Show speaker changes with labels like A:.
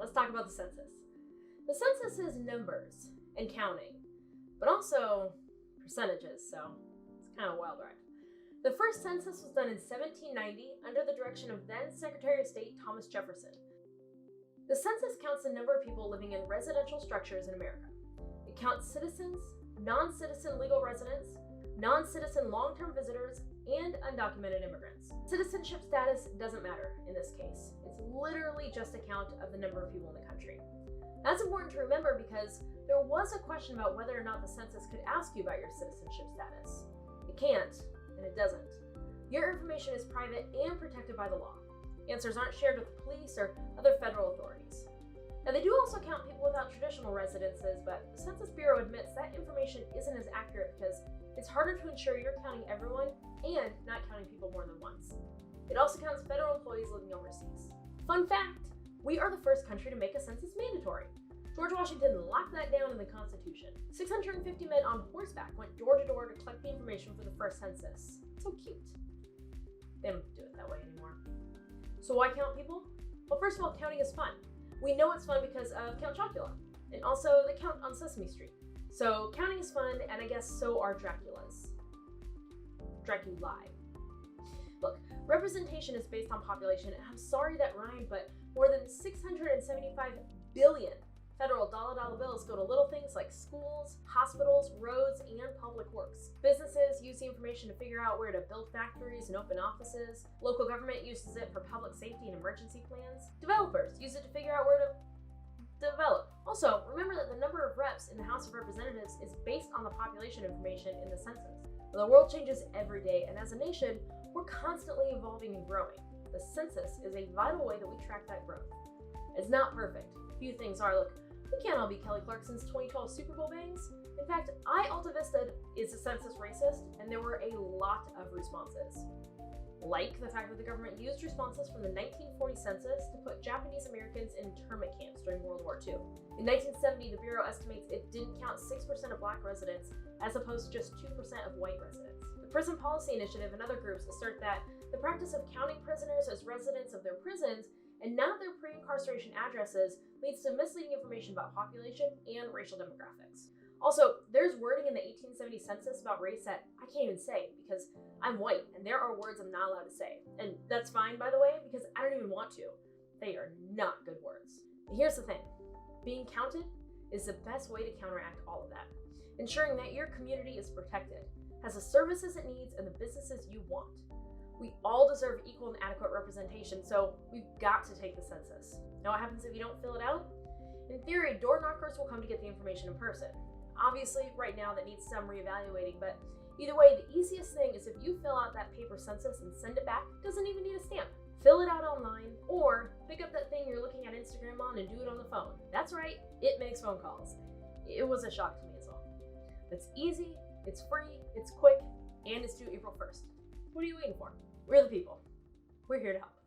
A: let's talk about the census. The census is numbers and counting, but also percentages, so it's kind of a wild ride. The first census was done in 1790 under the direction of then Secretary of State Thomas Jefferson. The census counts the number of people living in residential structures in America. It counts citizens, non-citizen legal residents, non-citizen long-term visitors, and undocumented immigrants. Citizenship status doesn't matter in this case. It's literally just a count of the number of people in the country. That's important to remember because there was a question about whether or not the census could ask you about your citizenship status. It can't, and it doesn't. Your information is private and protected by the law. Answers aren't shared with the police or other federal authorities. Now, they do also count people without traditional residences, but the Census Bureau admits that information isn't as accurate because it's harder to ensure you're counting everyone and not counting people more than once. It also counts federal employees living overseas. Fun fact, we are the first country to make a census mandatory. George Washington locked that down in the Constitution. 650 men on horseback went door to door to collect the information for the first census. So cute. They don't do it that way anymore. So why count people? Well, first of all, counting is fun. We know it's fun because of Count Chocula, and also the Count on Sesame Street. So counting is fun, and I guess so are Dracula's. Draculae. Look, representation is based on population, and I'm sorry that rhymed, but more than 675 billion federal dollar bills go to little things like schools, hospitals, roads, and public works. Businesses use the information to figure out where to build factories and open offices. Local government uses it for public safety and emergency plans. Developers use it to figure out where to develop. Also, remember that the number of reps in the House of Representatives is based on the population information in the census. The world changes every day, and as a nation, we're constantly evolving and growing. The census is a vital way that we track that growth. It's not perfect. Few things are. Look, we can't all be Kelly Clarkson's 2012 Super Bowl bangs. In fact, Alta Vista is a census racist, and there were a lot of responses. Like the fact that the government used responses from the 1940 census to put Japanese Americans in internment camps during World War II. In 1970, the Bureau estimates it didn't count 6% of Black residents as opposed to just 2% of white residents. The Prison Policy Initiative and other groups assert that the practice of counting prisoners as residents of their prisons and not their pre-incarceration addresses leads to misleading information about population and racial demographics. Also, there's wording in the 1870 census about race that I can't even say because I'm white and there are words I'm not allowed to say. And that's fine, by the way, because I don't even want to. They are not good words. But here's the thing. Being counted is the best way to counteract all of that. Ensuring that your community is protected, has the services it needs, and the businesses you want. We all deserve equal and adequate representation, so we've got to take the census. Now, what happens if you don't fill it out? In theory, door knockers will come to get the information in person. Obviously, right now that needs some reevaluating, but either way, the easiest thing is if you fill out that paper census and send it back, it doesn't even need a stamp. Fill it out online, or pick up that thing you're looking at Instagram on and do it on the phone. That's right, it makes phone calls. It was a shock to me as well. It's easy, it's free, it's quick, and it's due April 1st. What are you waiting for? We're the people. We're here to help.